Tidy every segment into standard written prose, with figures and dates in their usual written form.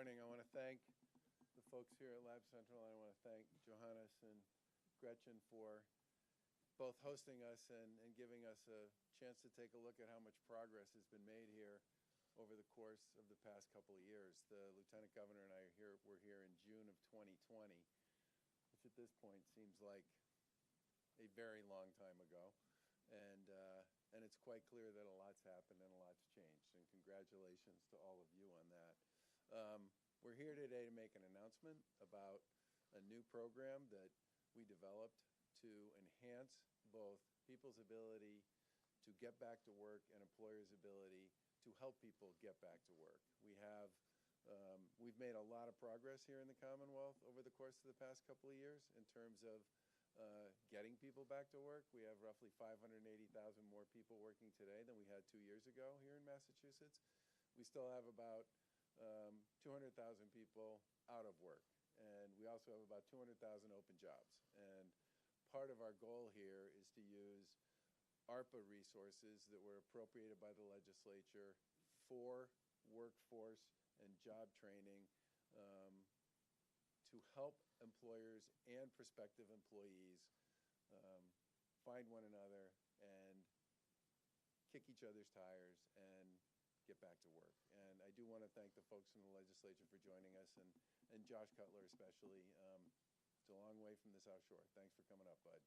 morning. I want to thank the folks here at LabCentral. I want to thank Johannes and Gretchen for both hosting us and giving us a chance to take a look at how much progress has been made here over the course of the past couple of years. The Lieutenant Governor and I were here in June of 2020, which at this point seems like a very long time ago. And it's quite clear that a lot's happened and a lot's changed. And congratulations to all of you on that. We're here today to make an announcement about a new program that we developed to enhance both people's ability to get back to work and employers' ability to help people get back to work. We've made a lot of progress here in the Commonwealth over the course of the past couple of years in terms of getting people back to work. We have roughly 580,000 more people working today than we had 2 years ago here in Massachusetts. We still have about 200,000 people out of work, and we also have about 200,000 open jobs. And part of our goal here is to use ARPA resources that were appropriated by the legislature for workforce and job training to help employers and prospective employees find one another and kick each other's tires and get back to work. And I do want to thank the folks in the legislature for joining us, and Josh Cutler especially. It's a long way from the South Shore. Thanks for coming up, bud.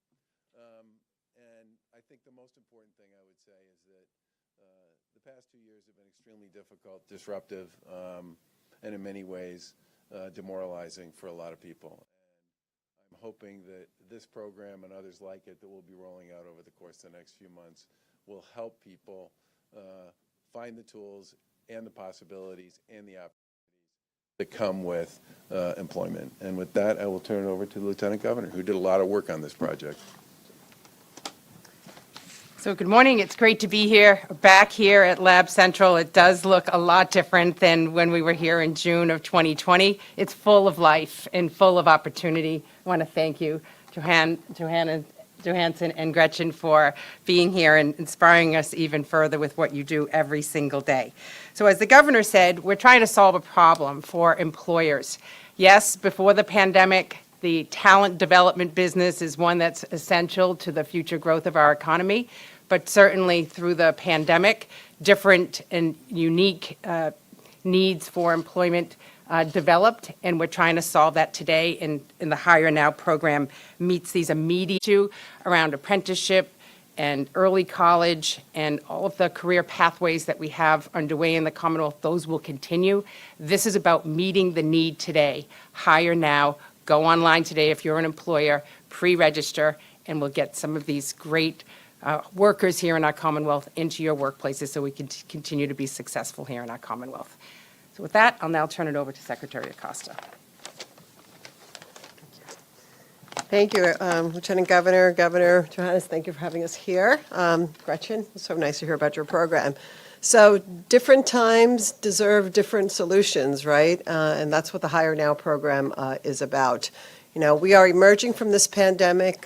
And I think the most important thing I would say is that the past 2 years have been extremely difficult, disruptive, and in many ways demoralizing for a lot of people. And I'm hoping that this program and others like it that we'll be rolling out over the course of the next few months will help people find the tools and the possibilities and the opportunities that come with employment. And with that, I will turn it over to the Lieutenant Governor, who did a lot of work on this project. So good morning. It's great to be here, back here at LabCentral. It does look a lot different than when we were here in June of 2020. It's full of life and full of opportunity. I want to thank you, Johansen and Gretchen, for being here and inspiring us even further with what you do every single day. So as the governor said, we're trying to solve a problem for employers. Yes, before the pandemic, the talent development business is one that's essential to the future growth of our economy. But certainly through the pandemic, different and unique needs for employment developed, and we're trying to solve that today. And the Hire Now program meets these immediate issues around apprenticeship and early college and all of the career pathways that we have underway in the Commonwealth. Those will continue. This is about meeting the need today. Hire Now. Go online today if you're an employer, pre-register, and we'll get some of these great workers here in our Commonwealth into your workplaces so we can continue to be successful here in our Commonwealth. So with that, I'll now turn it over to Secretary Acosta. Thank you, Lieutenant Governor, Governor Johannes, thank you for having us here. Gretchen, it's so nice to hear about your program. So different times deserve different solutions, right? And that's what the Hire Now program is about. You know, we are emerging from this pandemic.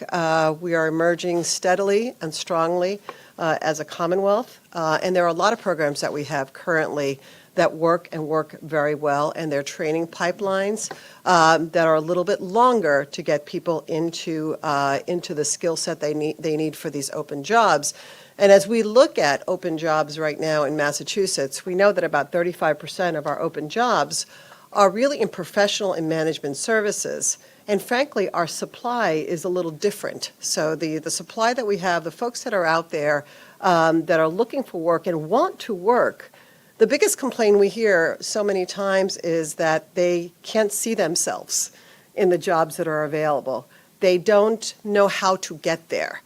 We are emerging steadily and strongly as a Commonwealth. And there are a lot of programs that we have currently that work and work very well, and they're training pipelines that are a little bit longer to get people into the skill set they need for these open jobs. And as we look at open jobs right now in Massachusetts, we know that about 35% of our open jobs are really in professional and management services. And frankly, our supply is a little different. So the supply that we have, the folks that are out there that are looking for work and want to work, the biggest complaint we hear so many times is that they can't see themselves in the jobs that are available. They don't know how to get there.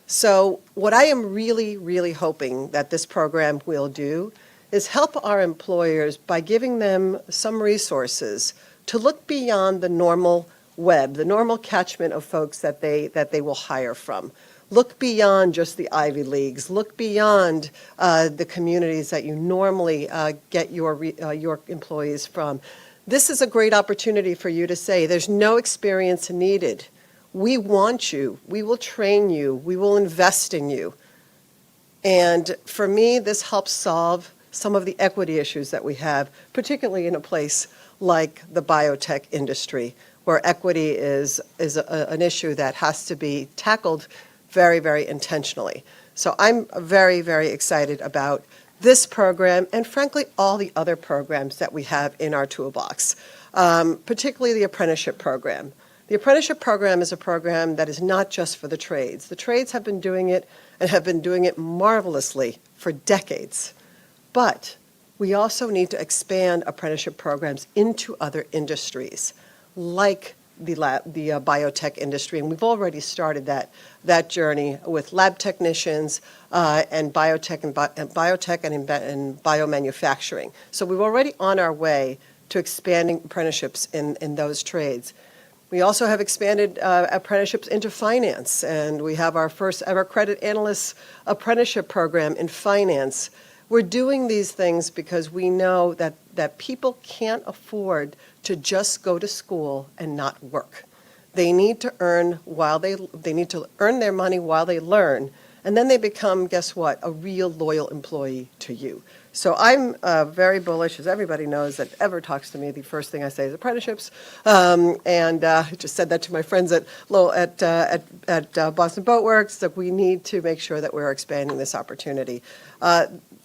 So what I am really, really hoping that this program will do is help our employers by giving them some resources to look beyond the normal web, the normal catchment of folks that they will hire from. Look beyond just the Ivy Leagues. Look beyond the communities that you normally get your employees from. This is a great opportunity for you to say, there's no experience needed. We want you. We will train you. We will invest in you. And for me, this helps solve some of the equity issues that we have, particularly in a place like the biotech industry, where equity is an issue that has to be tackled very, very intentionally. So I'm very, very excited about this program and, frankly, all the other programs that we have in our toolbox, particularly the apprenticeship program. The apprenticeship program is a program that is not just for the trades. The trades have been doing it and have been doing it marvelously for decades. But we also need to expand apprenticeship programs into other industries, like the biotech industry, and we've already started that journey with lab technicians and biotech and biomanufacturing. So we're already on our way to expanding apprenticeships in those trades. We also have expanded apprenticeships into finance, and we have our first ever credit analyst apprenticeship program in finance. We're doing these things because we know that people can't afford to just go to school and not work. They need to earn they need to earn their money while they learn, and then they become, guess what, a real loyal employee to you. So I'm very bullish, as everybody knows that ever talks to me. The first thing I say is apprenticeships, and I just said that to my friends at Boston Boat Works, that we need to make sure that we're expanding this opportunity.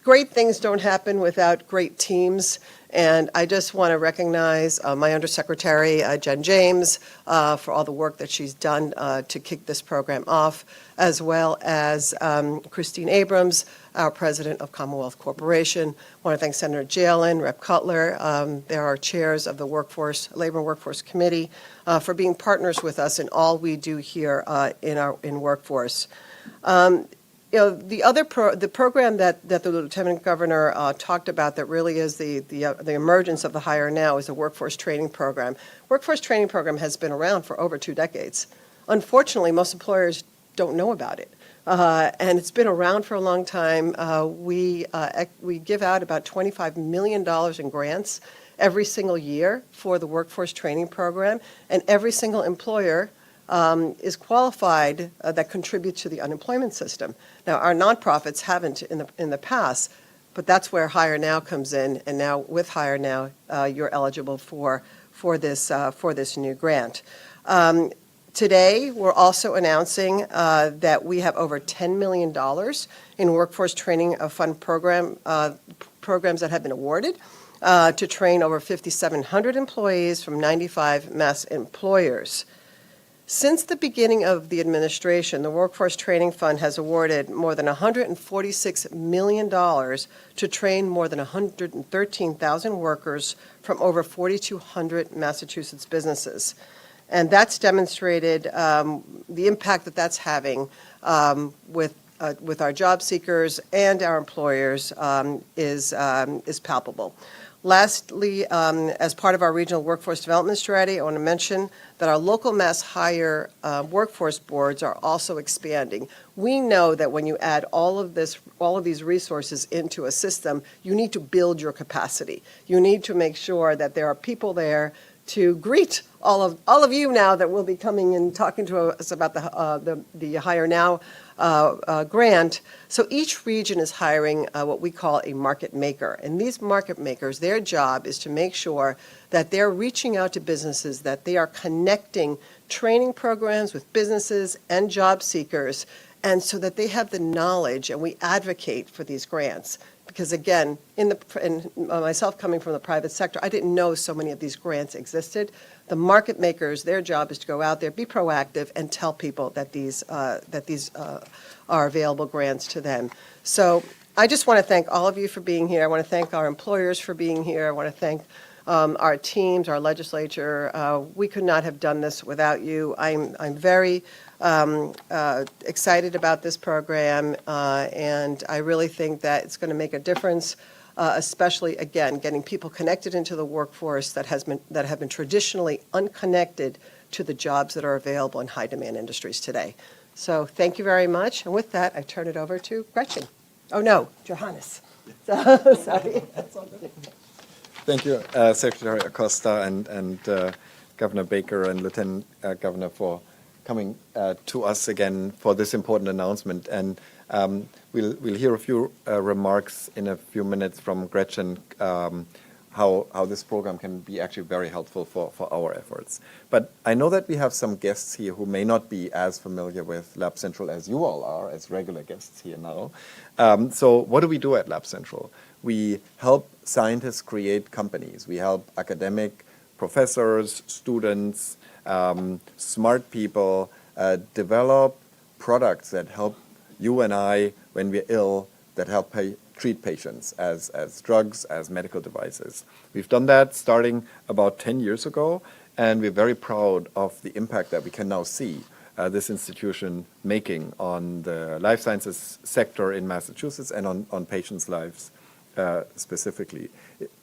Great things don't happen without great teams, and I just want to recognize my Undersecretary, Jen James, for all the work that she's done to kick this program off, as well as Christine Abrams, our President of Commonwealth Corporation. I want to thank Senator Jalen, Rep. Cutler. They're our chairs of the Labor and Workforce Committee for being partners with us in all we do here in workforce. The program that the Lieutenant Governor talked about that really is the emergence of the Hire Now is the workforce training program. Workforce training program has been around for over 2 decades. Unfortunately, most employers don't know about it. And it's been around for a long time. We give out about $25 million in grants every single year for the workforce training program, and every single employer is qualified that contributes to the unemployment system. Now, our nonprofits haven't in the past, but that's where Hire Now comes in, and now with Hire Now, you're eligible for this new grant. Today, we're also announcing that we have over $10 million in workforce training fund programs that have been awarded to train over 5,700 employees from 95 mass employers. Since the beginning of the administration, the Workforce Training Fund has awarded more than $146 million to train more than 113,000 workers from over 4,200 Massachusetts businesses. And that's demonstrated the impact that that's having with our job seekers and our employers is palpable. Lastly, as part of our regional workforce development strategy, I want to mention that our local mass hire workforce boards are also expanding. We know that when you add all of these resources into a system, you need to build your capacity. You need to make sure that there are people there to greet all of you now that will be coming and talking to us about the Hire Now grant. So each region is hiring what we call a market maker. And these market makers, their job is to make sure that they're reaching out to businesses, that they are connecting training programs with businesses and job seekers, and so that they have the knowledge, and we advocate for these grants. Because again, myself coming from the private sector, I didn't know so many of these grants existed. The market makers, their job is to go out there, be proactive, and tell people that these are available grants to them. So I just want to thank all of you for being here. I want to thank our employers for being here. I want to thank our teams, our legislature. We could not have done this without you. I'm very excited about this program, and I really think that it's going to make a difference, especially, again, getting people connected into the workforce that have been traditionally unconnected to the jobs that are available in high-demand industries today. So thank you very much, and with that, I turn it over to Gretchen. Oh, no, Johannes. Sorry. Thank you, Secretary Acosta and Governor Baker and Lieutenant Governor for coming to us again for this important announcement. And we'll hear a few remarks in a few minutes from Gretchen how this program can be actually very helpful for our efforts. But I know that we have some guests here who may not be as familiar with LabCentral as you all are, as regular guests here now. So what do we do at LabCentral? We help scientists create companies. We help academic professors, students, smart people develop products that help you and I, when we're ill, that help treat patients as drugs, as medical devices. We've done that starting about 10 years ago, and we're very proud of the impact that we can now see this institution making on the life sciences sector in Massachusetts and on patients' lives specifically.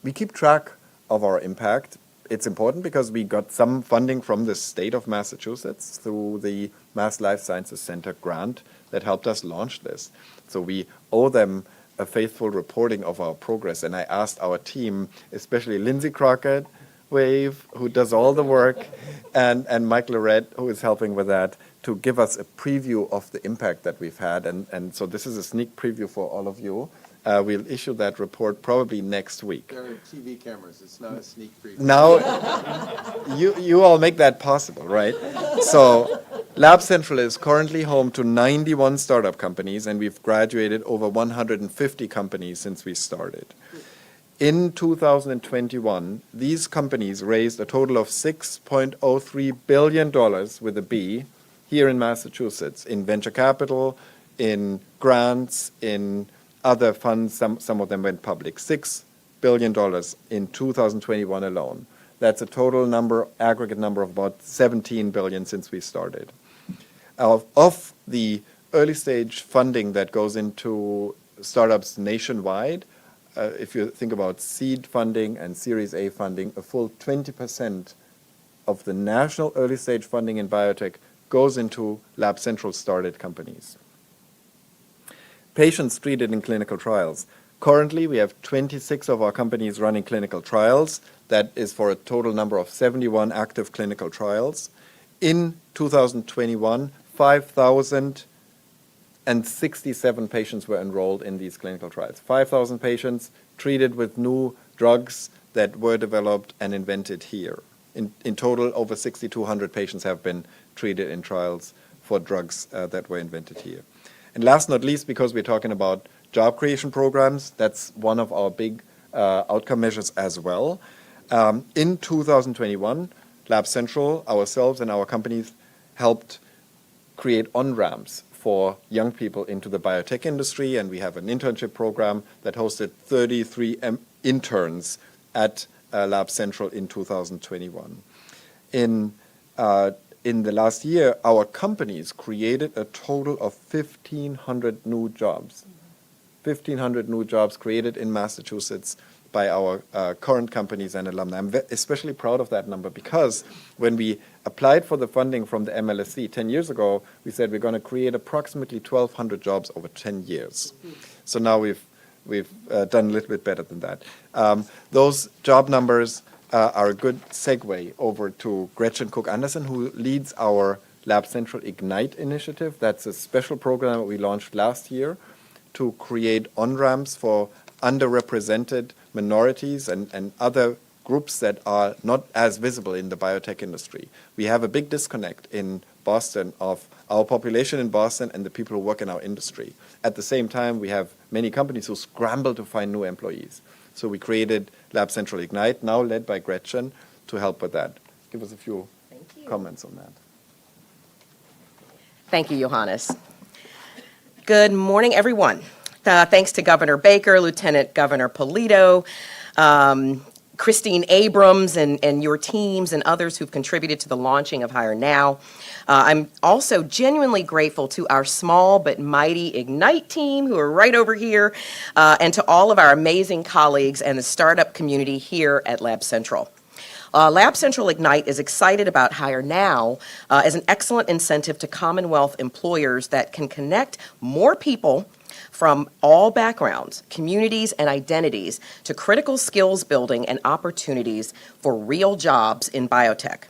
We keep track of our impact. It's important because we got some funding from the state of Massachusetts through the Mass Life Sciences Center grant that helped us launch this. So we owe them a faithful reporting of our progress. And I asked our team, especially Lindsay Crockett, Wave, who does all the work, and Mike Lorette, who is helping with that, to give us a preview of the impact that we've had. And so this is a sneak preview for all of you. We'll issue that report probably next week. There are TV cameras. It's not a sneak preview. Now, you all make that possible, right? So LabCentral is currently home to 91 startup companies, and we've graduated over 150 companies since we started. In 2021, these companies raised a total of $6.03 billion with a B here in Massachusetts in venture capital, in grants, in other funds. Some of them went public. $6 billion in 2021 alone. That's a total number, aggregate number of about 17 billion since we started. Of the early stage funding that goes into startups nationwide, if you think about seed funding and Series A funding, a full 20% of the national early stage funding in biotech goes into LabCentral started companies. Patients treated in clinical trials. Currently, we have 26 of our companies running clinical trials. That is for a total number of 71 active clinical trials. In 2021, 5,067 patients were enrolled in these clinical trials. 5,000 patients treated with new drugs that were developed and invented here. In total, over 6,200 patients have been treated in trials for drugs that were invented here. And last not least, because we're talking about job creation programs, that's one of our big outcome measures as well. In 2021, LabCentral, ourselves and our companies helped create on-ramps for young people into the biotech industry, and we have an internship program that hosted 33 interns at LabCentral in 2021. In the last year, our companies created a total of 1,500 new jobs. 1,500 new jobs created in Massachusetts by our current companies and alumni. I'm especially proud of that number because when we applied for the funding from the MLSC 10 years ago, we said we're going to create approximately 1,200 jobs over 10 years. So now we've done a little bit better than that. Those job numbers are a good segue over to Gretchen Cook-Anderson, who leads our LabCentral Ignite initiative. That's a special program that we launched last year to create on-ramps for underrepresented minorities and other groups that are not as visible in the biotech industry. We have a big disconnect in Boston of our population in Boston and the people who work in our industry. At the same time, we have many companies who scramble to find new employees. So we created LabCentral Ignite, now led by Gretchen, to help with that. Give us a few comments on that. Thank you, Johannes. Good morning, everyone. Thanks to Governor Baker, Lieutenant Governor Polito, Christine Abrams, and your teams and others who've contributed to the launching of Hire Now. I'm also genuinely grateful to our small but mighty Ignite team who are right over here, and to all of our amazing colleagues and the startup community here at LabCentral. LabCentral Ignite is excited about Hire Now as an excellent incentive to Commonwealth employers that can connect more people from all backgrounds, communities, and identities to critical skills building and opportunities for real jobs in biotech.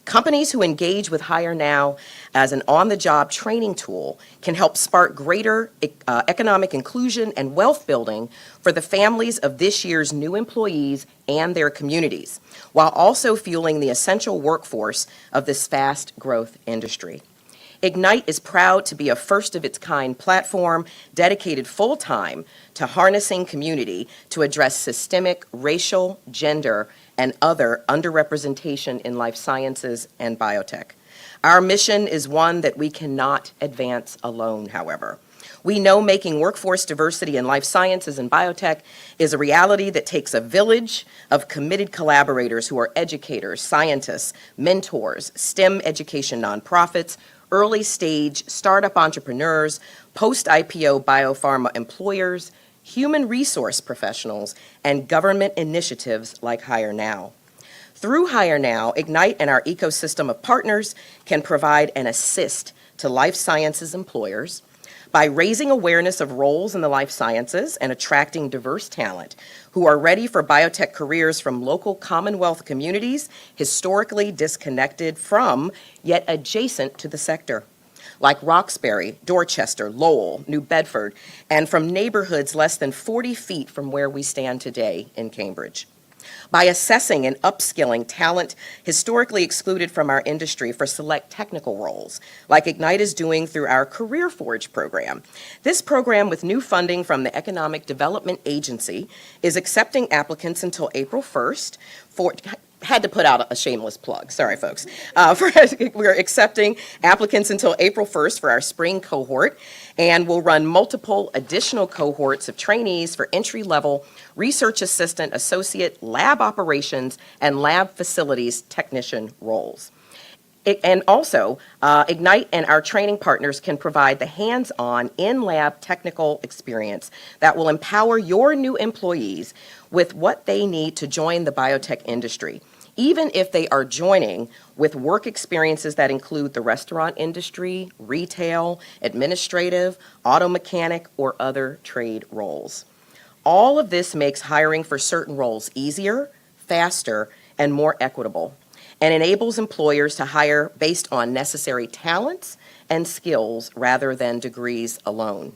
Companies who engage with Hire Now as an on-the-job training tool can help spark greater economic inclusion and wealth building for the families of this year's new employees and their communities, while also fueling the essential workforce of this fast-growth industry. Ignite is proud to be a first-of-its-kind platform dedicated full-time to harnessing community to address systemic racial, gender, and other underrepresentation in life sciences and biotech. Our mission is one that we cannot advance alone, however. We know making workforce diversity in life sciences and biotech is a reality that takes a village of committed collaborators who are educators, scientists, mentors, STEM education nonprofits, early-stage startup entrepreneurs, post-IPO biopharma employers, human resource professionals, and government initiatives like Hire Now. Through Hire Now, Ignite and our ecosystem of partners can provide an assist to life sciences employers by raising awareness of roles in the life sciences and attracting diverse talent who are ready for biotech careers from local Commonwealth communities historically disconnected from, yet adjacent to the sector, like Roxbury, Dorchester, Lowell, New Bedford, and from neighborhoods less than 40 feet from where we stand today in Cambridge. By assessing and upskilling talent historically excluded from our industry for select technical roles, like Ignite is doing through our Career Forge program. This program, with new funding from the Economic Development Agency, is accepting applicants until April 1st for... Had to put out a shameless plug. Sorry, folks. We're accepting applicants until April 1st for our spring cohort, and we'll run multiple additional cohorts of trainees for entry-level research assistant, associate, lab operations, and lab facilities technician roles. And also, Ignite and our training partners can provide the hands-on, in-lab technical experience that will empower your new employees with what they need to join the biotech industry, even if they are joining with work experiences that include the restaurant industry, retail, administrative, auto mechanic, or other trade roles. All of this makes hiring for certain roles easier, faster, and more equitable, and enables employers to hire based on necessary talents and skills rather than degrees alone.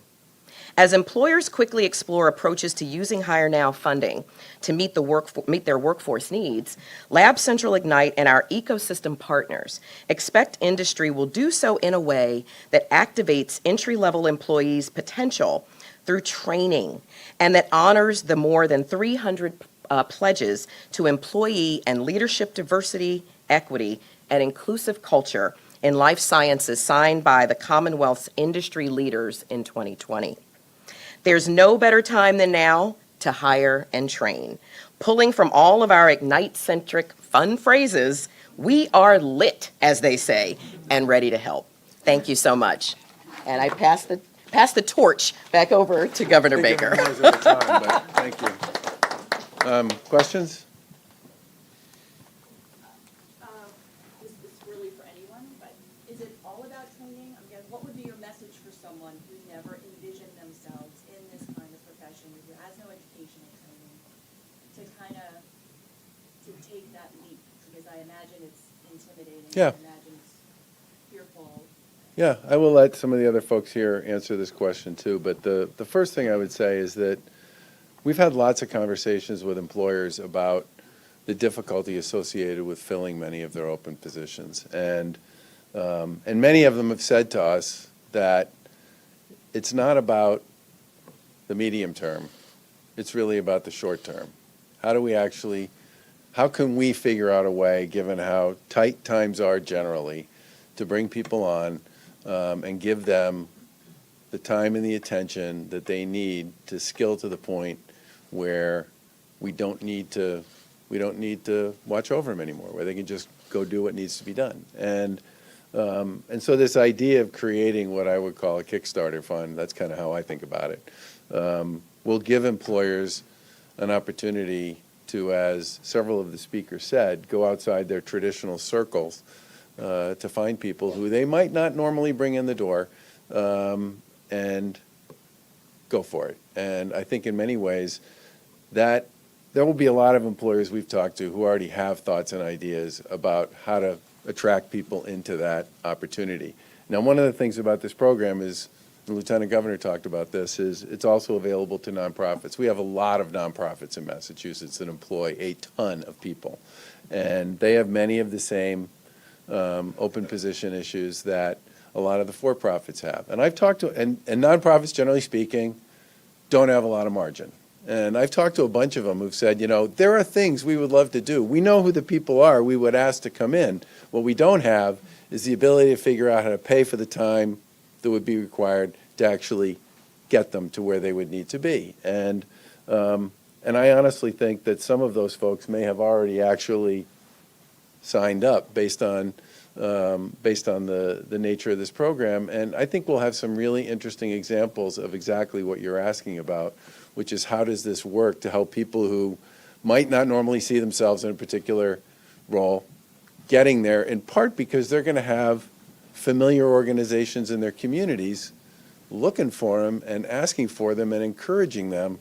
As employers quickly explore approaches to using Hire Now funding to meet their workforce needs, LabCentral Ignite and our ecosystem partners expect industry will do so in a way that activates entry-level employees' potential through training and that honors the more than 300 pledges to employee and leadership diversity, equity, and inclusive culture in life sciences signed by the Commonwealth's industry leaders in 2020. There's no better time than now to hire and train. Pulling from all of our Ignite-centric fun phrases, we are lit, as they say, and ready to help. Thank you so much. And I pass the torch back over to Governor Baker. Thank you. Questions? This is really for anyone, but is it all about training? I mean, what would be your message for someone who never envisioned themselves in this kind of profession, who has no educational training, to kind of take that leap? Because I imagine it's intimidating. Yeah. I imagine it's fearful. Yeah, I will let some of the other folks here answer this question too, but the first thing I would say is that we've had lots of conversations with employers about the difficulty associated with filling many of their open positions. And many of them have said to us that it's not about the medium term, it's really about the short term. How can we figure out a way, given how tight times are generally, to bring people on and give them the time and the attention that they need to skill to the point where we don't need to watch over them anymore, where they can just go do what needs to be done. And so this idea of creating what I would call a Kickstarter fund, that's kind of how I think about it, will give employers an opportunity to, as several of the speakers said, go outside their traditional circles to find people who they might not normally bring in the door and go for it. And I think in many ways that there will be a lot of employers we've talked to who already have thoughts and ideas about how to attract people into that opportunity. Now, one of the things about this program is, the Lieutenant Governor talked about this, is it's also available to nonprofits. We have a lot of nonprofits in Massachusetts that employ a ton of people, and they have many of the same open position issues that a lot of the for-profits have. And I've talked to, and nonprofits, generally speaking, don't have a lot of margin. And I've talked to a bunch of them who've said, you know, there are things we would love to do. We know who the people are we would ask to come in. What we don't have is the ability to figure out how to pay for the time that would be required to actually get them to where they would need to be. And I honestly think that some of those folks may have already actually signed up based on the nature of this program. And I think we'll have some really interesting examples of exactly what you're asking about, which is how does this work to help people who might not normally see themselves in a particular role getting there, in part because they're going to have familiar organizations in their communities looking for them and asking for them and encouraging them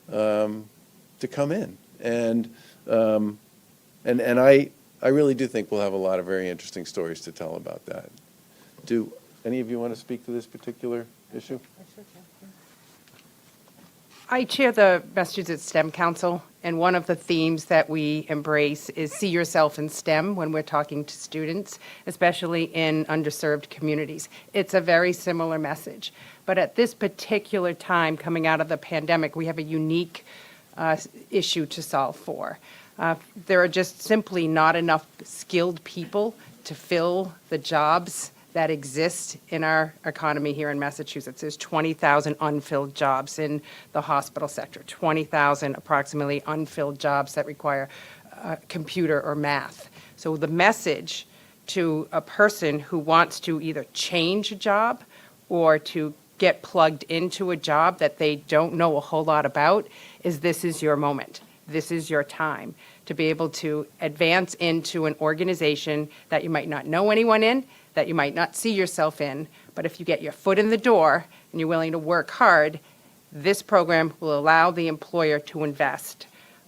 to come in. And I really do think we'll have a lot of very interesting stories to tell about that. Do any of you want to speak to this particular issue? I chair the Massachusetts STEM Council, and one of the themes that we embrace is see yourself in STEM when we're talking to students, especially in underserved communities. It's a very similar message. But at this particular time, coming out of the pandemic, we have a unique issue to solve for. There are just simply not enough skilled people to fill the jobs that exist in our economy here in Massachusetts. There's 20,000 unfilled jobs in the hospital sector, 20,000 approximately unfilled jobs that require computer or math. So the message to a person who wants to either change a job or to get plugged into a job that they don't know a whole lot about is this is your moment. This is your time to be able to advance into an organization that you might not know anyone in, that you might not see yourself in, but if you get your foot in the door and you're willing to work hard, this program will allow the employer to invest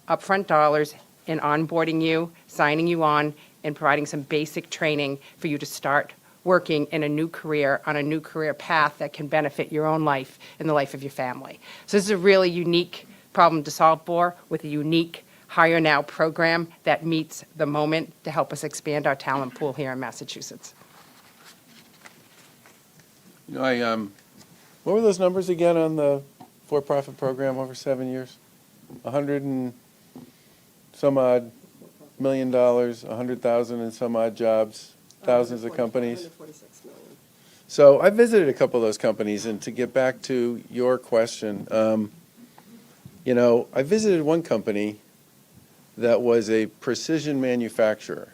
upfront dollars in onboarding you, signing you on, and providing some basic training for you to start working in a new career, on a new career path that can benefit your own life and the life of your family. So this is a really unique problem to solve for with a unique Hire Now program that meets the moment to help us expand our talent pool here in Massachusetts. You know, what were those numbers again on the for-profit program over 7 years? 100 and some odd $1 million, 100,000 and some odd jobs, thousands of companies. 146 million. So I visited a couple of those companies, and to get back to your question, you know, I visited one company that was a precision manufacturer.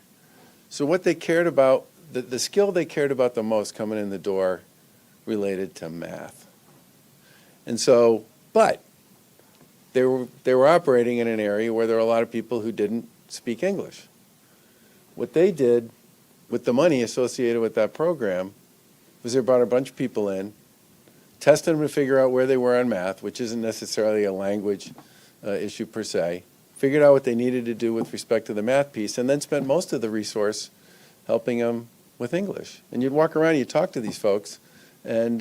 So what they cared about, the skill they cared about the most coming in the door related to math. And so, but they were operating in an area where there were a lot of people who didn't speak English. What they did with the money associated with that program was they brought a bunch of people in, tested them to figure out where they were on math, which isn't necessarily a language issue per se, figured out what they needed to do with respect to the math piece, and then spent most of the resource helping them with English. And you'd walk around and you'd talk to these folks, and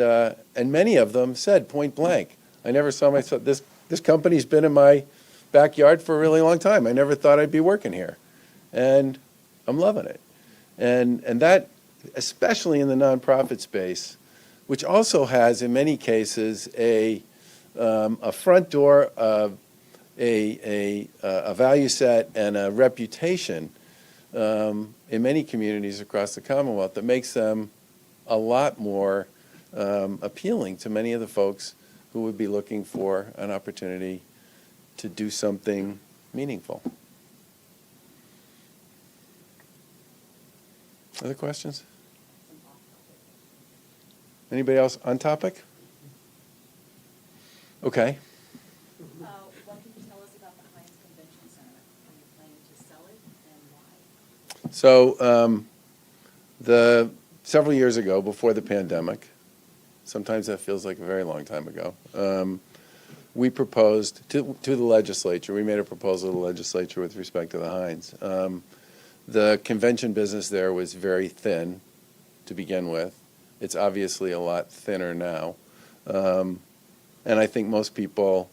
many of them said point blank, I never saw myself, this company's been in my backyard for a really long time. I never thought I'd be working here. And I'm loving it. And that, especially in the nonprofit space, which also has, in many cases, a front door, a value set, and a reputation in many communities across the Commonwealth that makes them a lot more appealing to many of the folks who would be looking for an opportunity to do something meaningful. Other questions? Anybody else on topic? Okay. What can you tell us about the Heinz Convention Center? Are you planning to sell it, and why? So several years ago, before the pandemic, sometimes that feels like a very long time ago, we proposed to the legislature, we made a proposal to the legislature with respect to the Heinz. The convention business there was very thin to begin with. It's obviously a lot thinner now. And I think most people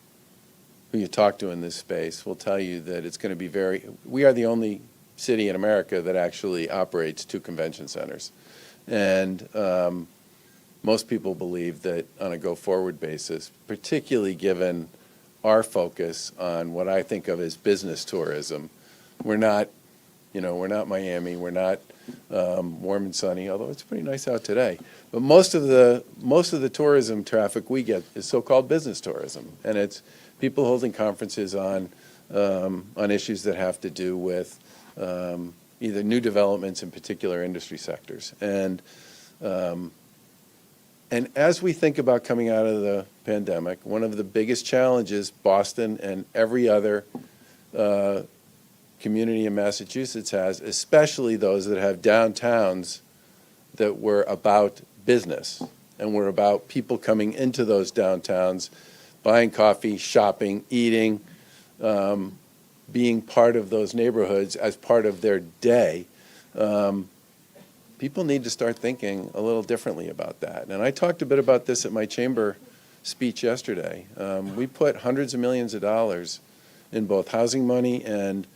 who you talk to in this space will tell you that it's going to be we are the only city in America that actually operates 2 convention centers. And most people believe that on a go-forward basis, particularly given our focus on what I think of as business tourism, we're not Miami, we're not warm and sunny, although it's pretty nice out today. But most of the tourism traffic we get is so-called business tourism, and it's people holding conferences on issues that have to do with either new developments in particular industry sectors. And as we think about coming out of the pandemic, one of the biggest challenges Boston and every other community in Massachusetts has, especially those that have downtowns that were about business and were about people coming into those downtowns, buying coffee, shopping, eating, being part of those neighborhoods as part of their day. People need to start thinking a little differently about that. And I talked a bit about this at my chamber speech yesterday. We put hundreds of millions of dollars in both housing money and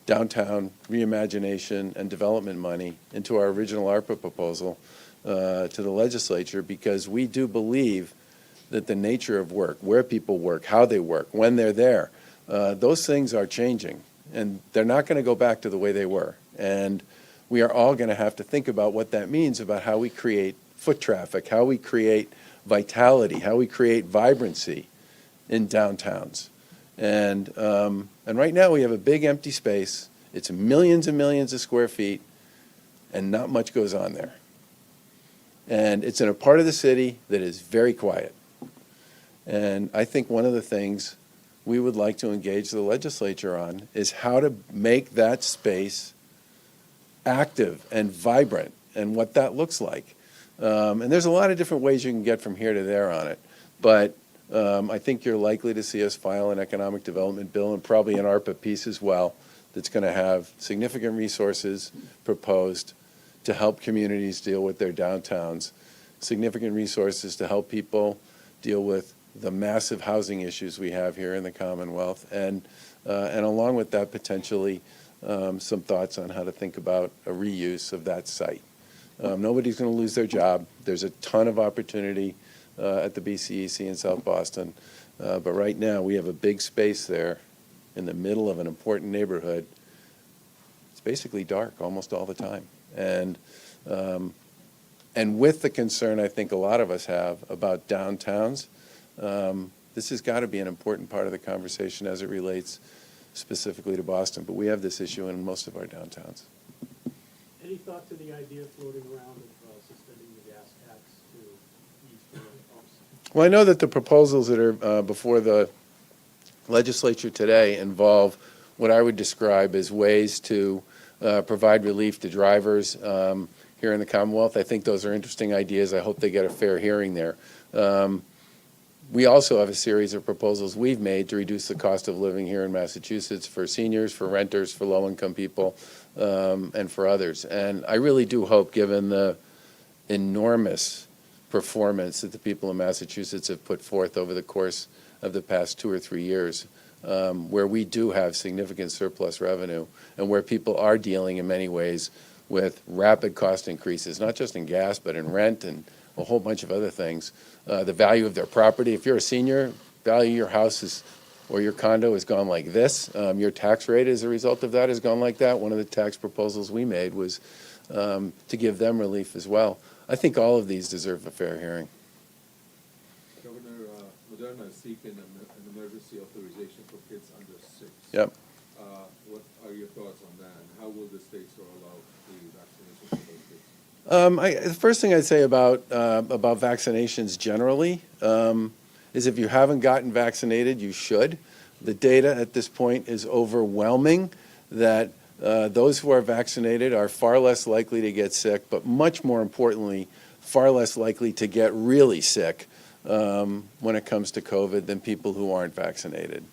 downtown reimagination and development money into our original ARPA proposal to the legislature, because we do believe that the nature of work, where people work, how they work, when they're there, those things are changing, and they're not going to go back to the way they were. And we are all going to have to think about what that means about how we create foot traffic, how we create vitality, how we create vibrancy in downtowns. And right now we have a big empty space. It's millions and millions of square feet, and not much goes on there. And it's in a part of the city that is very quiet. And I think one of the things we would like to engage the legislature on is how to make that space active and vibrant, and what that looks like. And there's a lot of different ways you can get from here to there on it. But I think you're likely to see us file an economic development bill, and probably an ARPA piece as well, that's going to have significant resources proposed to help communities deal with their downtowns, significant resources to help people deal with the massive housing issues we have here in the Commonwealth, and along with that, potentially some thoughts on how to think about a reuse of that site. Nobody's going to lose their job. There's a ton of opportunity at the BCEC in South Boston, but right now we have a big space there in the middle of an important neighborhood. It's basically dark almost all the time, and with the concern I think a lot of us have about downtowns, this has got to be an important part of the conversation as it relates specifically to Boston, but we have this issue in most of our downtowns. Any thought to the idea floating around of suspending the gas tax to ease the pumps? Well, I know that the proposals that are before the legislature today involve what I would describe as ways to provide relief to drivers here in the Commonwealth. I think those are interesting ideas. I hope they get a fair hearing there. We also have a series of proposals we've made to reduce the cost of living here in Massachusetts for seniors, for renters, for low-income people, and for others. And I really do hope, given the enormous performance that the people in Massachusetts have put forth over the course of the past 2 or 3 years, where we do have significant surplus revenue, and where people are dealing in many ways with rapid cost increases, not just in gas, but in rent and a whole bunch of other things. The value of their property. If you're a senior, value of your house or your condo has gone like this. Your tax rate as a result of that has gone like that. One of the tax proposals we made was to give them relief as well. I think all of these deserve a fair hearing. Governor, Moderna is seeking an emergency authorization for kids under 6. Yep. What are your thoughts on that, and how will the states roll out the vaccination for those kids? The first thing I'd say about vaccinations generally is if you haven't gotten vaccinated, you should. The data at this point is overwhelming that those who are vaccinated are far less likely to get sick, but much more importantly, far less likely to get really sick when it comes to COVID than people who aren't vaccinated.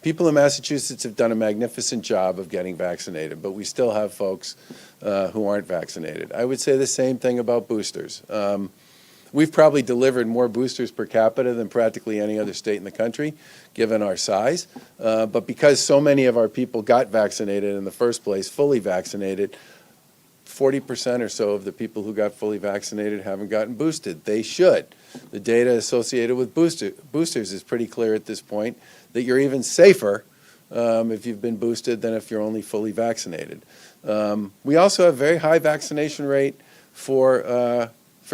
people in Massachusetts have done a magnificent job of getting vaccinated, but we still have folks who aren't vaccinated. I would say the same thing about boosters. We've probably delivered more boosters per capita than practically any other state in the country, given our size. But because so many of our people got vaccinated in the first place, fully vaccinated, 40% or so of the people who got fully vaccinated haven't gotten boosted. They should. The data associated with boosters is pretty clear at this point that you're even safer if you've been boosted than if you're only fully vaccinated. We also have very high vaccination rate for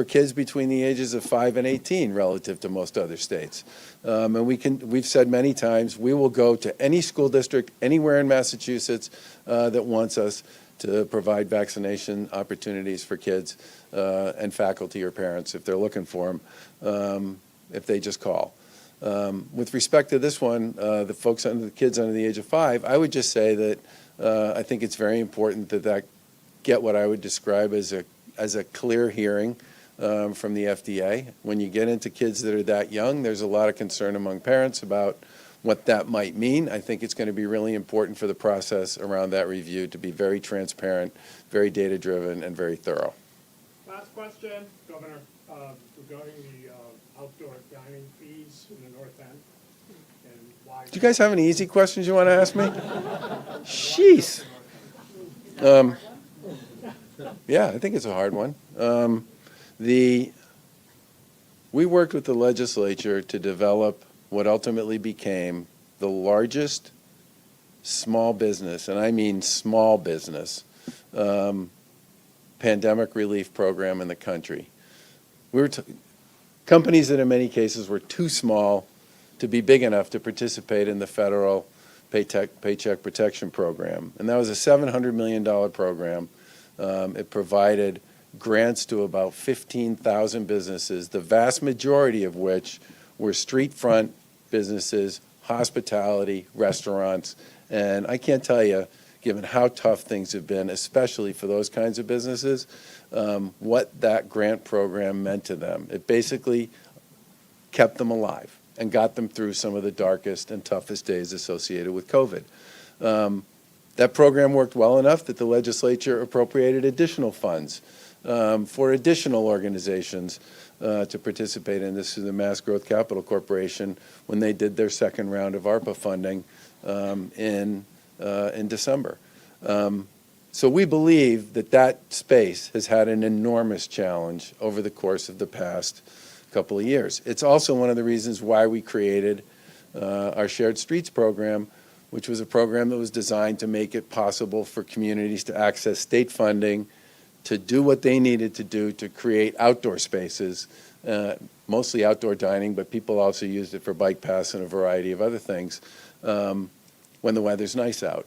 kids between the ages of 5 and 18 relative to most other states. And we've said many times, we will go to any school district anywhere in Massachusetts that wants us to provide vaccination opportunities for kids and faculty or parents if they're looking for them, if they just call. With respect to this one, the kids under the age of 5, I would just say that I think it's very important that get what I would describe as a clear hearing from the FDA. When you get into kids that are that young, there's a lot of concern among parents about what that might mean. I think it's going to be really important for the process around that review to be very transparent, very data-driven, and very thorough. Last question, Governor, regarding the outdoor dining fees in the North End and why. Do you guys have any easy questions you want to ask me? Jeez. Yeah, I think it's a hard one. We worked with the legislature to develop what ultimately became the largest small business, and I mean small business, pandemic relief program in the country. Companies that in many cases were too small to be big enough to participate in the federal Paycheck Protection Program. And that was a $700 million program. It provided grants to about 15,000 businesses, the vast majority of which were street front businesses, hospitality, restaurants. And I can't tell you, given how tough things have been, especially for those kinds of businesses, what that grant program meant to them. It basically kept them alive and got them through some of the darkest and toughest days associated with COVID. That program worked well enough that the legislature appropriated additional funds for additional organizations to participate in this through the Mass Growth Capital Corporation when they did their second round of ARPA funding in December. So we believe that space has had an enormous challenge over the course of the past couple of years. It's also one of the reasons why we created our Shared Streets program, which was a program that was designed to make it possible for communities to access state funding to do what they needed to do to create outdoor spaces, mostly outdoor dining, but people also used it for bike paths and a variety of other things when the weather's nice out.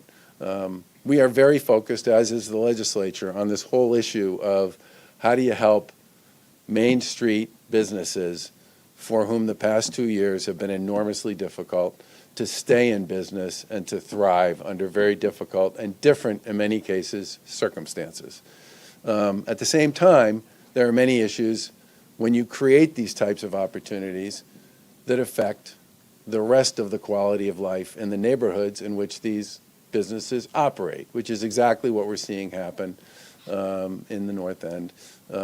We are very focused, as is the legislature, on this whole issue of how do you help Main Street businesses for whom the past 2 years have been enormously difficult to stay in business and to thrive under very difficult and different, in many cases, circumstances. At the same time, there are many issues when you create these types of opportunities that affect the rest of the quality of life in the neighborhoods in which these businesses operate, which is exactly what we're seeing happen in the North End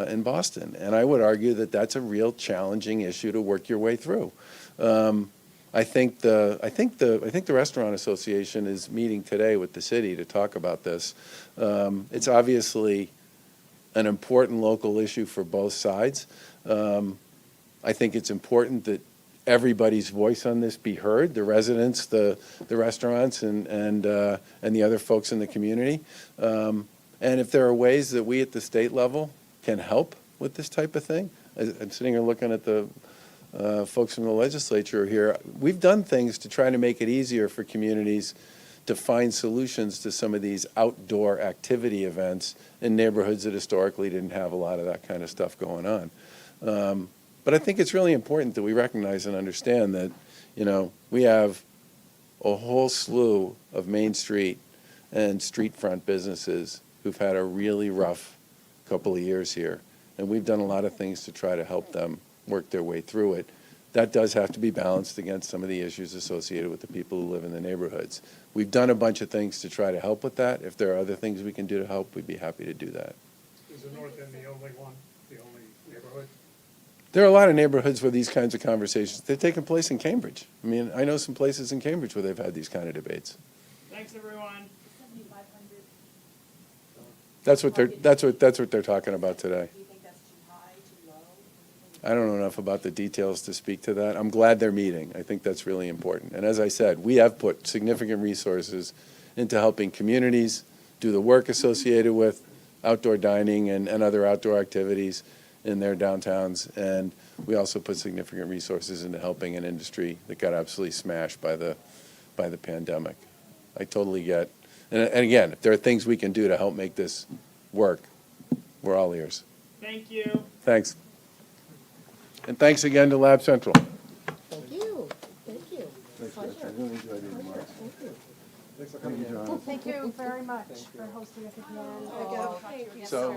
in Boston. And I would argue that that's a real challenging issue to work your way through. I think the Restaurant Association is meeting today with the city to talk about this. It's obviously an important local issue for both sides. I think it's important that everybody's voice on this be heard, the residents, the restaurants, and the other folks in the community. And if there are ways that we at the state level can help with this type of thing, I'm sitting here looking at the folks from the legislature here. We've done things to try to make it easier for communities to find solutions to some of these outdoor activity events in neighborhoods that historically didn't have a lot of that kind of stuff going on. But I think it's really important that we recognize and understand that, we have a whole slew of Main Street and street front businesses who've had a really rough couple of years here. And we've done a lot of things to try to help them work their way through it. that does have to be balanced against some of the issues associated with the people who live in the neighborhoods. We've done a bunch of things to try to help with that. If there are other things we can do to help, we'd be happy to do that. Is the North End the only one, the only neighborhood? There are a lot of neighborhoods where these kinds of conversations, they've taken place in Cambridge. I mean, I know some places in Cambridge where they've had these kind of debates. Thanks, everyone. 7,500, That's what they're talking about today. do you think that's too high, too low? I don't know enough about the details to speak to that. I'm glad they're meeting. I think that's really important. And as I said, we have put significant resources into helping communities do the work associated with outdoor dining and other outdoor activities in their downtowns. And we also put significant resources into helping an industry that got absolutely smashed by the pandemic. I totally get. And again, if there are things we can do to help make this work, we're all ears. Thank you. Thanks. And thanks again to LabCentral. Thank you. Thank you. I really enjoyed these remarks. Thanks for coming, John. Thank you very much for hosting us again. Thank you. So,